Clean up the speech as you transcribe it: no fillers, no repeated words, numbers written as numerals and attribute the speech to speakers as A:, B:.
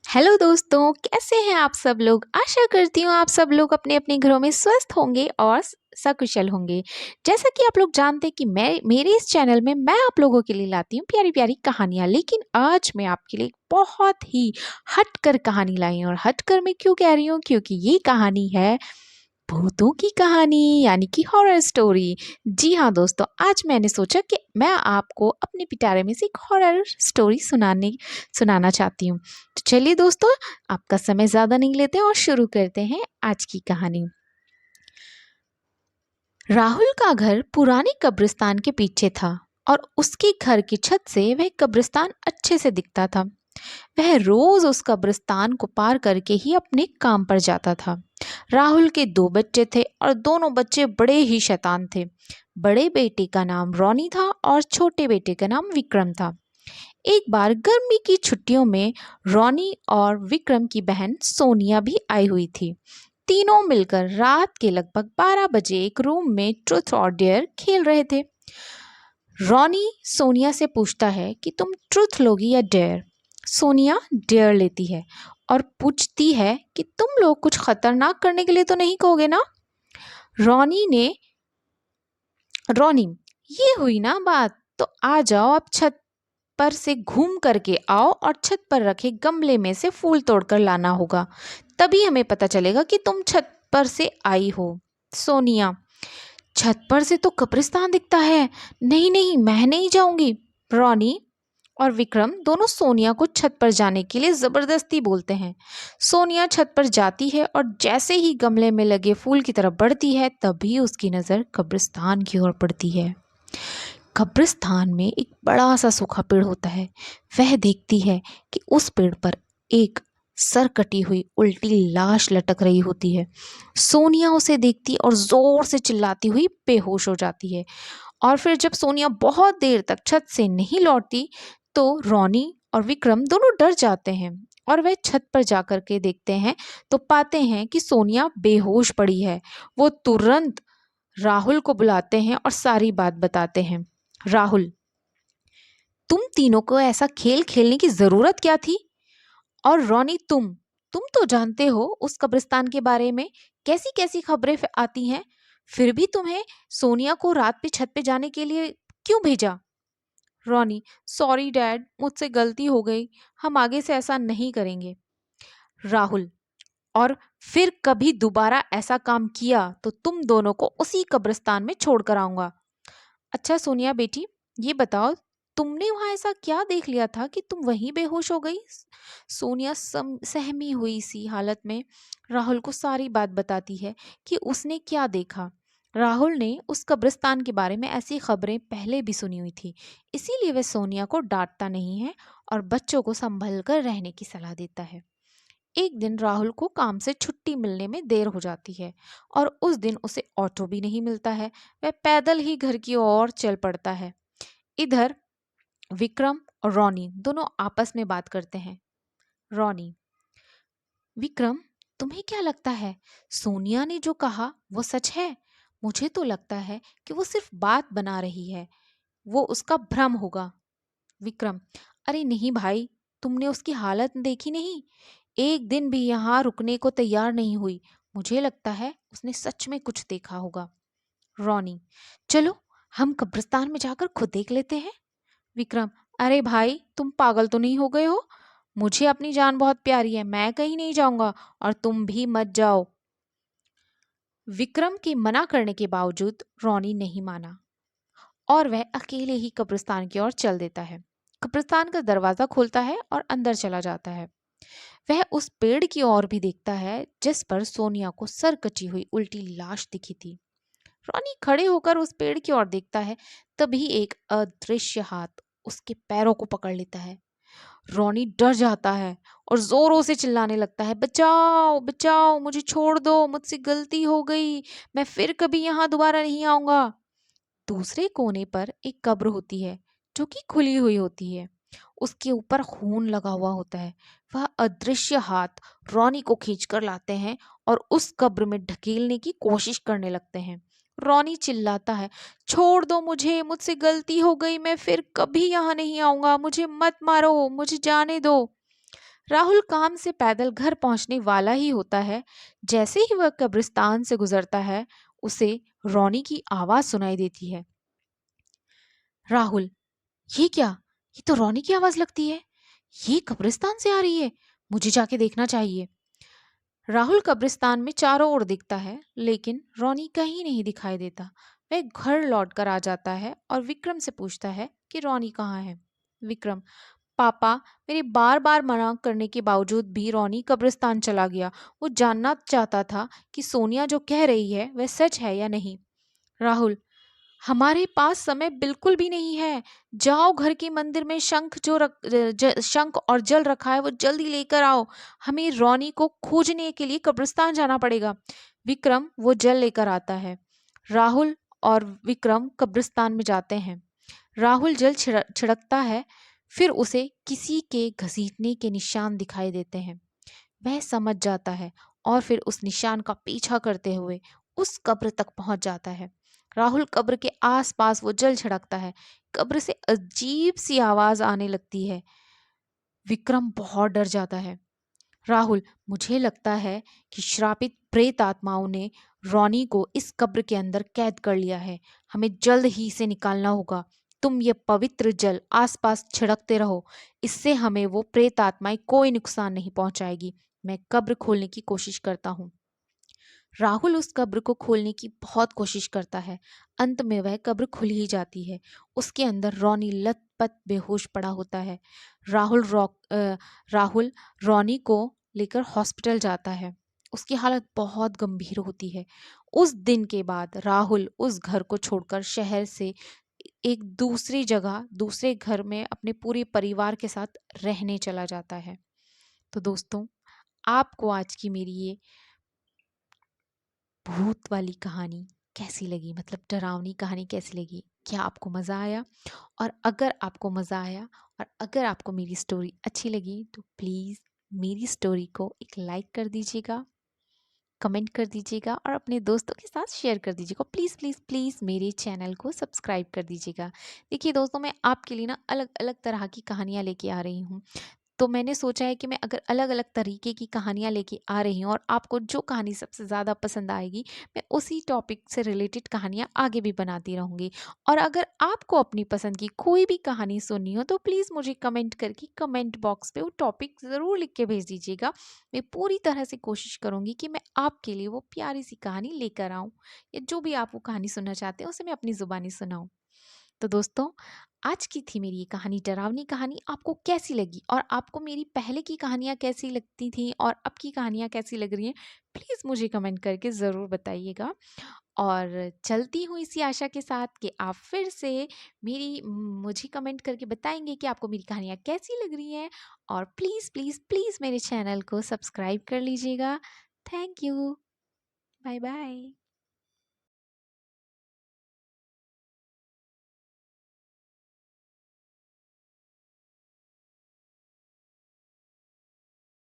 A: Hello दोस्तों, कैसे हैं आप सब लोग। आशा करती हूँ आप सब लोग अपने अपने घरों में स्वस्थ होंगे और सकुशल होंगे। जैसा कि आप लोग जानते हैं कि मैं मेरे इस चैनल में मैं आप लोगों के लिए लाती हूँ प्यारी प्यारी कहानियाँ। लेकिन आज मैं आपके लिए एक बहुत ही हटकर कहानी लाई हूँ। और हटकर मैं क्यों कह रही हूँ, क्योंकि ये कहानी है भूतों की कहानी, यानी कि हॉरर स्टोरी। जी हाँ दोस्तों, आज मैंने सोचा कि मैं आपको अपने पिटारे में से एक हॉरर स्टोरी सुनाना चाहती हूँ। तो चलिए दोस्तों, आपका समय ज़्यादा नहीं लेते हैं और शुरू करते हैं आज की कहानी। राहुल का घर पुराने कब्रिस्तान के पीछे था और उसके घर की छत से वह कब्रिस्तान अच्छे से दिखता था। वह रोज उस कब्रिस्तान को पार करके ही अपने काम पर जाता था। राहुल के दो बच्चे थे और दोनों बच्चे बड़े ही शैतान थे। बड़े बेटे का नाम रॉनी था और छोटे बेटे का नाम विक्रम था। एक बार गर्मी की छुट्टियों में रॉनी और विक्रम की बहन सोनिया भी आई हुई थी। तीनों मिलकर रात के लगभग 12 बजे एक रूम में ट्रुथ और डेयर खेल रहे थे। रॉनी सोनिया से पूछता है कि तुम ट्रुथ लोगी या डेयर। सोनिया डेयर लेती है और पूछती है कि तुम लोग कुछ खतरनाक करने के लिए तो नहीं कहोगे ना। रॉनी ने रॉनी, ये हुई ना बात, तो आ जाओ अब छत पर से घूम करके आओ और छत पर रखे गमले में से फूल तोड़कर लाना होगा, तभी हमें पता चलेगा कि तुम छत पर से आई हो। सोनिया, छत पर से तो कब्रिस्तान दिखता है, नहीं नहीं मैं नहीं जाऊंगी। रॉनी और विक्रम दोनों सोनिया को छत पर जाने के लिए जबरदस्ती बोलते हैं। सोनिया छत पर जाती है और जैसे ही गमले में लगे फूल की तरफ बढ़ती है तभी उसकी नजर कब्रिस्तान की ओर पड़ती है। कब्रिस्तान में एक बड़ा सा सूखा पेड़ होता है। वह देखती है कि उस पेड़ पर एक सर कटी हुई उल्टी लाश लटक रही होती है। सोनिया उसे देखती और जोर से चिल्लाती हुई बेहोश हो जाती है। और फिर जब सोनिया बहुत देर तक छत से नहीं लौटती तो रॉनी और विक्रम दोनों डर जाते हैं और वह छत पर जाकर के देखते हैं तो पाते हैं कि सोनिया बेहोश पड़ी है। वो तुरंत राहुल को बुलाते हैं और सारी बात बताते हैं। राहुल, तुम तीनों को ऐसा खेल खेलने की जरूरत क्या थी। और रॉनी, तुम तो जानते हो उस कब्रिस्तान के बारे में कैसी कैसी खबरें आती हैं, फिर भी तुम्हें सोनिया को रात पे छत पे जाने के लिए क्यों भेजा। रॉनी, सॉरी डैड, मुझसे गलती हो गई, हम आगे से ऐसा नहीं करेंगे। राहुल, और फिर कभी दोबारा ऐसा काम किया तो तुम दोनों को उसी कब्रिस्तान में छोड़ कर आऊंगा। अच्छा सोनिया बेटी, ये बताओ तुमने वहां ऐसा क्या देख लिया था कि तुम वहीं बेहोश हो गई। सोनिया सहमी हुई सी हालत में राहुल को सारी बात बताती है कि उसने क्या देखा। राहुल ने उस कब्रिस्तान के बारे में ऐसी खबरें पहले भी सुनी हुई थी, इसीलिए वह सोनिया को डांटता नहीं है और बच्चों को संभल कर रहने की सलाह देता है। एक दिन राहुल को काम से छुट्टी मिलने में देर हो जाती है और उस दिन उसे ऑटो भी नहीं मिलता है। वह पैदल ही घर की ओर चल पड़ता है। इधर विक्रम और रॉनी दोनों आपस में बात करते हैं। रॉनी, विक्रम, तुम्हें क्या लगता है सोनिया ने जो कहा वो सच है। मुझे तो लगता है कि वो सिर्फ बात बना रही है, वो उसका भ्रम होगा। विक्रम, अरे नहीं भाई, तुमने उसकी हालत देखी नहीं, एक दिन भी यहाँ रुकने को तैयार नहीं हुई। मुझे लगता है उसने सच में कुछ देखा होगा। रॉनी, चलो हम कब्रिस्तान में जाकर खुद देख लेते हैं। विक्रम, अरे भाई तुम पागल तो नहीं हो गए हो, मुझे अपनी जान बहुत प्यारी है, मैं कहीं नहीं जाऊंगा और तुम भी मत जाओ। विक्रम के मना करने के बावजूद रॉनी नहीं माना और वह अकेले ही कब्रिस्तान की ओर चल देता है। कब्रिस्तान का दरवाजा खोलता है और अंदर चला जाता है। वह उस पेड़ की ओर भी देखता है जिस पर सोनिया को सर कटी हुई उल्टी लाश दिखी थी। रॉनी खड़े होकर उस पेड़ की ओर देखता है, तभी एक अदृश्य हाथ उसके पैरों को पकड़ लेता है। रॉनी डर जाता है और जोरों से चिल्लाने लगता है, बचाओ बचाओ, मुझे छोड़ दो, मुझसे गलती हो गई, मैं फिर कभी यहाँ दोबारा नहीं आऊंगा। दूसरे कोने पर एक कब्र होती है जो कि खुली हुई होती है। उसके ऊपर खून लगा हुआ होता है। वह अदृश्य हाथ रॉनी को खींचकर लाते हैं और उस कब्र में ढकेलने की कोशिश करने लगते हैं। रॉनी चिल्लाता है, छोड़ दो मुझे, मुझसे गलती हो गई, मैं फिर कभी यहाँ नहीं आऊंगा, मुझे मत मारो, मुझे जाने दो। राहुल काम से पैदल घर पहुंचने वाला ही होता है। जैसे ही वह कब्रिस्तान से गुजरता है, उसे रोनी की आवाज सुनाई देती है। राहुल, ये क्या? ये तो रोनी की आवाज लगती है। ये कब्रिस्तान से आ रही है। मुझे जाके देखना चाहिए। राहुल कब्रिस्तान में चारों ओर दिखता है, लेकिन रोनी कहीं नहीं दिखाई देता। वह घर लौटकर आ जाता है और विक्रम से पूछता है कि रोनी कहाँ है। विक्रम, पापा, मेरे बार बार मना करने के बावजूद भी रोनी कब्रिस्तान चला गया। वो जानना चाहता था कि सोनिया जो कह रही है वह सच है या नहीं। राहुल, हमारे पास समय बिल्कुल भी नहीं है। जाओ, घर के मंदिर में शंख और जल रखा है, वो जल्दी लेकर आओ। हमें रोनी को खोजने के लिए कब्रिस्तान जाना पड़ेगा। विक्रम वो जल लेकर आता है। राहुल और विक्रम कब्रिस्तान में जाते हैं। राहुल जल छिड़कता है, फिर उसे किसी के घसीटने के निशान दिखाई देते हैं। वह समझ जाता है और फिर उस निशान का पीछा करते हुए उस कब्र तक पहुंच जाता है। राहुल कब्र के आसपास वो जल छिड़कता है। कब्र से अजीब सी आवाज आने लगती है। विक्रम बहुत डर जाता है। राहुल, मुझे लगता है कि श्रापित प्रेत आत्माओं ने रोनी को इस कब्र के अंदर कैद कर लिया है। हमें जल्द ही इसे निकालना होगा। तुम ये पवित्र जल आसपास छिड़कते रहो। इससे हमें वो प्रेत आत्माएं कोई नुकसान नहीं पहुंचाएगी। मैं कब्र खोलने की कोशिश करता हूँ। राहुल उस कब्र को खोलने की बहुत कोशिश करता है। अंत में वह कब्र खुल ही जाती है। उसके अंदर रोनी लथपथ बेहोश पड़ा होता है। राहुल रोनी को लेकर हॉस्पिटल जाता है। उसकी हालत बहुत गंभीर होती है। उस दिन के बाद राहुल उस घर को छोड़कर शहर से एक दूसरी जगह, दूसरे घर में अपने पूरे परिवार के साथ रहने चला जाता है। तो दोस्तों, आपको आज की मेरी ये भूत वाली कहानी कैसी लगी, मतलब डरावनी कहानी कैसी लगी? क्या आपको मज़ा आया? और अगर आपको मज़ा आया और अगर आपको मेरी स्टोरी अच्छी लगी तो प्लीज़ मेरी स्टोरी को एक लाइक कर दीजिएगा, कमेंट कर दीजिएगा और अपने दोस्तों के साथ शेयर कर दीजिएगा। प्लीज़ प्लीज़ प्लीज़ मेरे चैनल को सब्सक्राइब कर दीजिएगा। देखिए दोस्तों, मैं आपके लिए ना अलग अलग तरह की कहानियाँ लेके आ रही हूँ। तो मैंने सोचा है कि मैं अगर अलग-अलग तरीके की कहानियाँ लेके आ रही हूँ और आपको जो कहानी सबसे ज़्यादा पसंद आएगी, मैं उसी टॉपिक से रिलेटेड कहानियाँ आगे भी बनाती रहूँगी। और अगर आपको अपनी पसंद की कोई भी कहानी सुननी हो तो प्लीज़ मुझे कमेंट करके कमेंट बॉक्स पे वो टॉपिक ज़रूर लिख के भेज दीजिएगा। मैं पूरी तरह से कोशिश करूँगी कि मैं आपके लिए वो प्यारी सी कहानी लेकर आऊँ, या जो भी आप वो कहानी सुनना चाहते हैं उसे मैं अपनी ज़ुबानी सुनाऊँ। तो दोस्तों, आज की थी मेरी ये कहानी, डरावनी कहानी। आपको कैसी लगी और आपको मेरी पहले की कहानियाँ कैसी लगती थी और अब की कहानियाँ कैसी लग रही हैं, प्लीज़ मुझे कमेंट करके ज़रूर बताइएगा। और चलती हूँ इसी आशा के साथ कि आप फिर से मुझे कमेंट करके बताएंगे कि आपको मेरी कहानियाँ कैसी लग रही हैं। और प्लीज़ प्लीज़ प्लीज़ मेरे चैनल को सब्सक्राइब कर लीजिएगा। Thank you. Bye bye.